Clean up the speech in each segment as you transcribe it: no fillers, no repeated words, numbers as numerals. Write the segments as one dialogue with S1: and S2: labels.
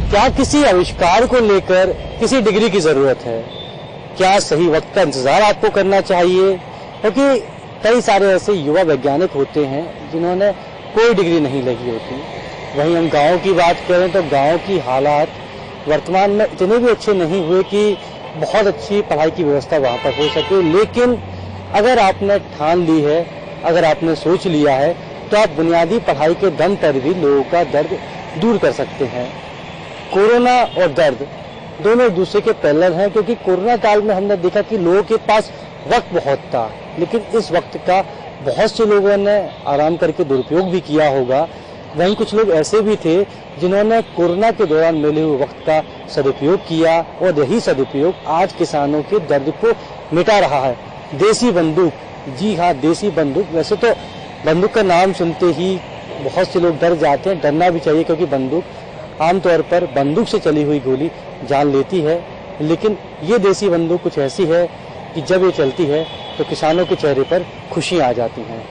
S1: क्या किसी आविष्कार को लेकर किसी डिग्री की जरूरत है? क्या सही वक्त का इंतजार आपको करना चाहिए? क्योंकि कई सारे ऐसे युवा वैज्ञानिक होते हैं जिन्होंने कोई डिग्री नहीं लगी होती। वहीं हम गांव की बात करें तो गांव की हालात वर्तमान में इतने भी अच्छे नहीं हुए कि बहुत अच्छी पढ़ाई की व्यवस्था वहां पर हो सके। लेकिन अगर आपने ठान ली है, अगर आपने सोच लिया है, तो आप बुनियादी पढ़ाई के दम पर भी लोगों का दर्द दूर कर सकते हैं। कोरोना और दर्द दोनों एक दूसरे के पैरेलल हैं, क्योंकि कोरोना काल में हमने देखा कि लोगों के पास वक्त बहुत था, लेकिन इस वक्त का बहुत से लोगों ने आराम करके दुरुपयोग भी किया होगा। वहीं कुछ लोग ऐसे भी थे जिन्होंने कोरोना के दौरान मिले हुए वक्त का सदुपयोग किया, और यही सदुपयोग आज किसानों के दर्द को मिटा रहा है। देसी बंदूक, जी हाँ, देसी बंदूक। वैसे तो बंदूक का नाम सुनते ही बहुत से लोग डर जाते हैं, डरना भी चाहिए, क्योंकि बंदूक आमतौर पर बंदूक से चली हुई गोली जान लेती है। लेकिन ये देसी बंदूक कुछ ऐसी है कि जब ये चलती है तो किसानों के चेहरे पर खुशियां आ जाती हैं।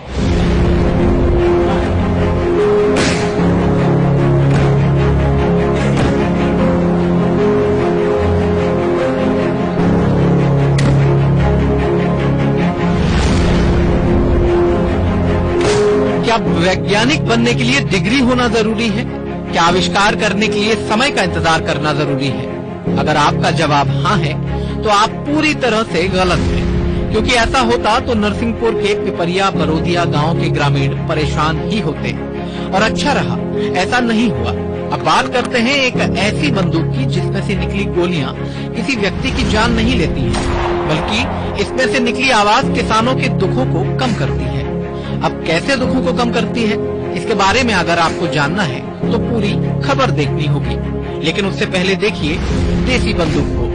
S2: क्या वैज्ञानिक बनने के लिए डिग्री होना जरूरी है? क्या आविष्कार करने के लिए समय का इंतजार करना जरूरी है? अगर आपका जवाब हाँ है तो आप पूरी तरह से गलत हैं, क्योंकि ऐसा होता तो नरसिंहपुर के पिपरिया बरोदिया गांव के ग्रामीण परेशान ही होते। और अच्छा रहा, ऐसा नहीं हुआ। अब बात करते हैं एक ऐसी बंदूक की जिसमें से निकली गोलियां किसी व्यक्ति की जान नहीं लेती हैं, बल्कि इसमें से निकली आवाज किसानों के दुखों को कम करती है। अब कैसे दुखों को कम करती है, इसके बारे में अगर आपको जानना है तो पूरी खबर देखनी होगी। लेकिन उससे पहले देखिए देसी बंदूक को।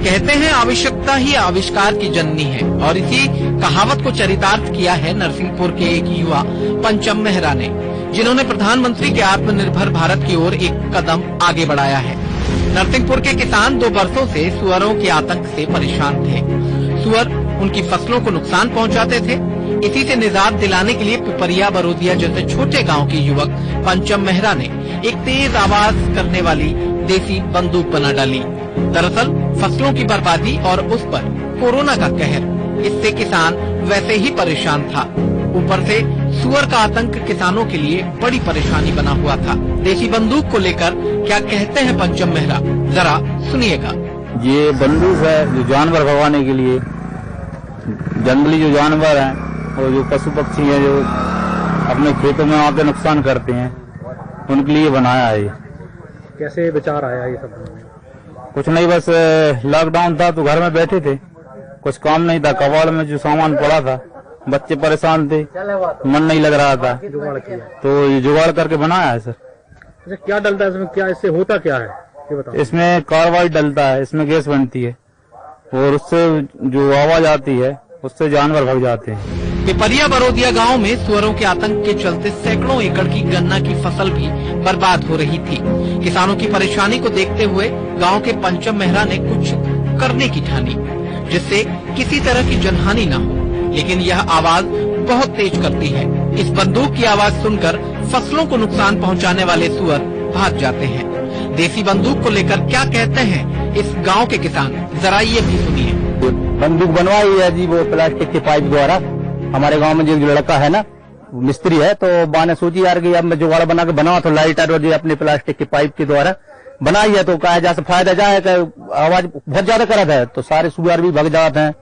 S2: कहते हैं आवश्यकता ही आविष्कार की जननी है, और इसी कहावत को चरितार्थ किया है नरसिंहपुर के एक युवा पंचम मेहरा ने, जिन्होंने प्रधानमंत्री के आत्मनिर्भर भारत की ओर एक कदम आगे बढ़ाया है। नरसिंहपुर के किसान 2 वर्षों से सुअरों के आतंक से परेशान थे। सुअर उनकी फसलों को नुकसान पहुंचाते थे। इसी से निजात दिलाने के लिए पिपरिया बरोदिया जैसे छोटे गांव के युवक पंचम मेहरा ने एक तेज आवाज करने वाली देसी बंदूक बना डाली। दरअसल फसलों की बर्बादी और उस पर कोरोना का कहर, इससे किसान वैसे ही परेशान था। ऊपर से सुअर का आतंक किसानों के लिए बड़ी परेशानी बना हुआ था। देसी बंदूक को लेकर क्या कहते हैं पंचम मेहरा, जरा सुनिएगा।
S3: ये बंदूक है जो जानवर भगाने के लिए, जंगली जो जानवर हैं और जो पशु पक्षी हैं जो अपने खेतों में आके नुकसान करते हैं, उनके लिए बनाया है।
S4: कैसे विचार आया ये सब?
S3: कुछ नहीं, बस लॉकडाउन था तो घर में बैठे थे, कुछ काम नहीं था, कबाड़ में जो सामान पड़ा था, बच्चे परेशान थे, मन नहीं लग रहा था,
S4: जुगाड़ किया
S3: तो ये जुगाड़ करके बनाया है सर।
S4: अच्छा, क्या डलता है इसमें, क्या इससे होता क्या है ये बताओ?
S3: इसमें कार्बाइड डलता है, इसमें गैस बनती है और उससे जो आवाज आती है उससे जानवर भाग जाते हैं।
S2: पिपरिया बरोदिया गांव में सुअरों के आतंक के चलते सैकड़ों एकड़ की गन्ना की फसल भी बर्बाद हो रही थी। किसानों की परेशानी को देखते हुए गांव के पंचम मेहरा ने कुछ करने की ठानी, जिससे किसी तरह की जनहानि न हो। लेकिन यह आवाज बहुत तेज करती है। इस बंदूक की आवाज सुनकर फसलों को नुकसान पहुंचाने वाले सुअर भाग जाते हैं। देसी बंदूक को लेकर क्या कहते हैं इस गांव के किसान, जरा ये भी सुनिए।
S3: बंदूक बनवाई है जी, वो प्लास्टिक के पाइप द्वारा। हमारे गांव में जो लड़का है ना, मिस्त्री है, तो बाने सोची यार कि अब मैं जुगाड़ बना के बनाओ, तो लाइटर और जो अपने प्लास्टिक के पाइप के द्वारा बनाई है, तो कहा जैसे फायदा जाए, आवाज बहुत ज्यादा करता है तो सारे सुअर भी भग जाते हैं,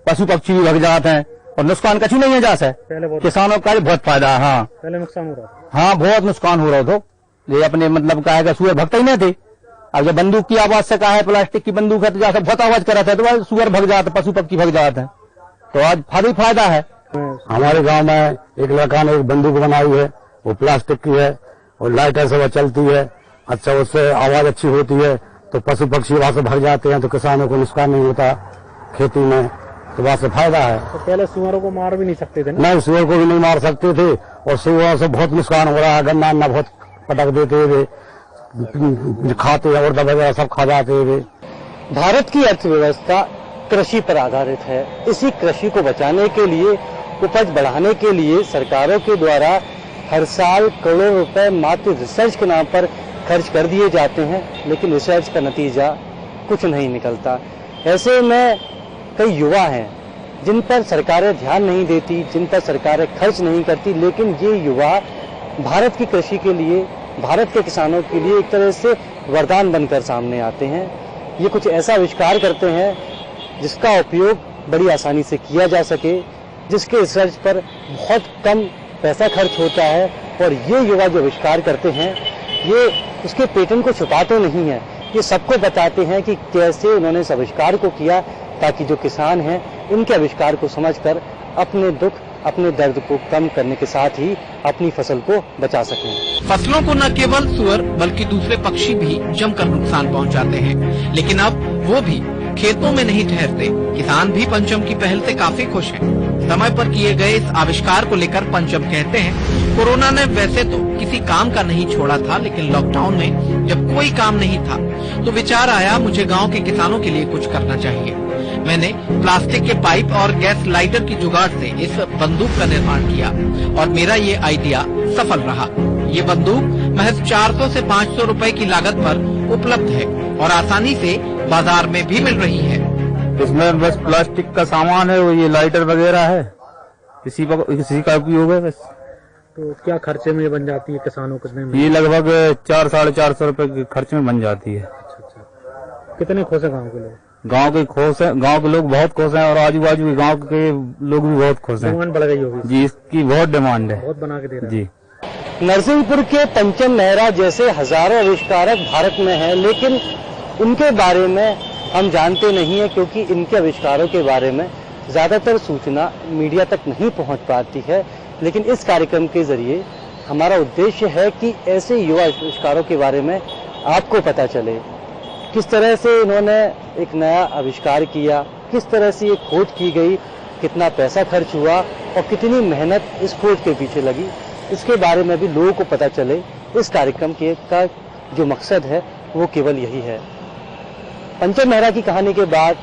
S3: पशु पक्षी भी भग जाते हैं, और नुकसान कछु नहीं है जैसे किसानों का भी बहुत फायदा है। हाँ,
S4: पहले नुकसान हो रहा था।
S3: हाँ, बहुत नुकसान हो रहा था। ये अपने मतलब का है, सुअर भगते ही नहीं थे। अब जब बंदूक की आवाज से कहा है, प्लास्टिक की बंदूक है, तो जैसे बहुत आवाज कर रहा था तो सुअर भग जाते, पशु पक्षी भग जाते हैं, तो आज फायदा ही फायदा है।
S5: हमारे गांव में एक लड़का ने एक बंदूक बनाई है, वो प्लास्टिक की है और लाइटर से वो चलती है। अच्छा, उससे आवाज अच्छी होती है तो पशु पक्षी वहां से भग जाते हैं, तो किसानों को नुकसान नहीं होता खेती में, तो वहां से फायदा है।
S4: तो पहले सुअरों को मार भी नहीं सकते थे ना?
S5: नहीं, सुअर को भी नहीं मार सकते थे, और सुअरों से बहुत नुकसान हो रहा है। गन्ना अन्ना बहुत पटक देते थे, खाते हैं और वगैरह सब खा जाते हैं।
S1: भारत की अर्थव्यवस्था कृषि पर आधारित है। इसी कृषि को बचाने के लिए, उपज बढ़ाने के लिए सरकारों के द्वारा हर साल करोड़ों रुपए मात्र रिसर्च के नाम पर खर्च कर दिए जाते हैं, लेकिन रिसर्च का नतीजा कुछ नहीं निकलता। ऐसे में कई युवा हैं जिन पर सरकारें ध्यान नहीं देती, जिन पर सरकारें खर्च नहीं करती, लेकिन ये युवा भारत की कृषि के लिए, भारत के किसानों के लिए एक तरह से वरदान बनकर सामने आते हैं। ये कुछ ऐसा आविष्कार करते हैं जिसका उपयोग बड़ी आसानी से किया जा सके, जिसके रिसर्च पर बहुत कम पैसा खर्च होता है, और ये युवा जो आविष्कार करते हैं ये उसके पेटेंट को छुपाते नहीं हैं, ये सबको बताते हैं कि कैसे उन्होंने इस आविष्कार को किया, ताकि जो किसान हैं इनके आविष्कार को समझकर अपने दुख, अपने दर्द को कम करने के साथ ही अपनी फसल को बचा सकें।
S2: फसलों को न केवल सुअर बल्कि दूसरे पक्षी भी जमकर नुकसान पहुंचाते हैं, लेकिन अब वो भी खेतों में नहीं ठहरते। किसान भी पंचम की पहल से काफी खुश हैं। समय पर किए गए इस आविष्कार को लेकर पंचम कहते हैं, कोरोना ने वैसे तो किसी काम का नहीं छोड़ा था, लेकिन लॉकडाउन में जब कोई काम नहीं था तो विचार आया मुझे गांव के किसानों के लिए कुछ करना चाहिए। मैंने प्लास्टिक के पाइप और गैस लाइटर की जुगाड़ से इस बंदूक का निर्माण किया और मेरा ये आइडिया सफल रहा। ये बंदूक महज 400 से 500 रुपए की लागत पर उपलब्ध है और आसानी से बाजार में भी मिल रही है।
S3: इसमें बस प्लास्टिक का सामान है, वो ये लाइटर वगैरह है, इसी का उपयोग है बस।
S4: तो क्या खर्चे में बन जाती है किसानों को? कितने में?
S3: ये लगभग 400-450 रुपए के खर्च में बन जाती है।
S4: अच्छा। कितने खुश है गाँव के लोग?
S3: गांव के खुश है, गांव के लोग बहुत खुश हैं और आजू बाजू के गांव के लोग भी बहुत खुश हैं।
S4: डिमांड बढ़ गई होगी
S3: जी, इसकी बहुत डिमांड है,
S4: बहुत बना के दे रहे
S3: जी।
S1: नरसिंहपुर के पंचम मेहरा जैसे हजारों आविष्कारक भारत में हैं, लेकिन उनके बारे में हम जानते नहीं है, क्योंकि इनके आविष्कारों के बारे में ज्यादातर सूचना मीडिया तक नहीं पहुंच पाती है। लेकिन इस कार्यक्रम के जरिए हमारा उद्देश्य है कि ऐसे युवा आविष्कारों के बारे में आपको पता चले, किस तरह से इन्होंने एक नया आविष्कार किया, किस तरह से ये खोज की गई, कितना पैसा खर्च हुआ और कितनी मेहनत इस खोज के पीछे लगी, इसके बारे में भी लोगों को पता चले। इस कार्यक्रम का जो मकसद है वो केवल यही है। पंचम मेहरा की कहानी के बाद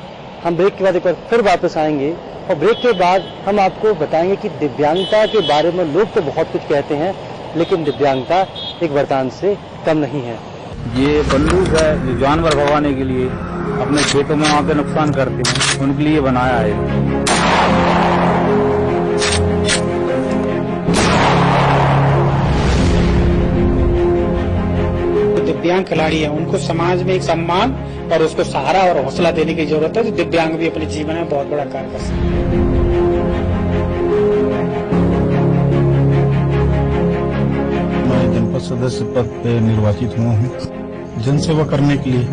S1: हम ब्रेक के बाद एक बार फिर वापस आएंगे और ब्रेक के बाद हम आपको बताएंगे कि दिव्यांगता के बारे में लोग तो बहुत कुछ कहते हैं, लेकिन दिव्यांगता एक वरदान से कम नहीं है।
S3: ये बंदूक है जो जानवर भगाने के लिए अपने खेतों में आके नुकसान करते हैं, उनके लिए बनाया है।
S6: दिव्यांग खिलाड़ी है, उनको समाज में एक सम्मान और उसको सहारा और हौसला देने की जरूरत है। तो दिव्यांग भी अपने जीवन में बहुत बड़ा कार्य कर सकते हैं।
S7: मैं जनपद सदस्य पद पे निर्वाचित हुआ हूँ। जनसेवा करने के लिए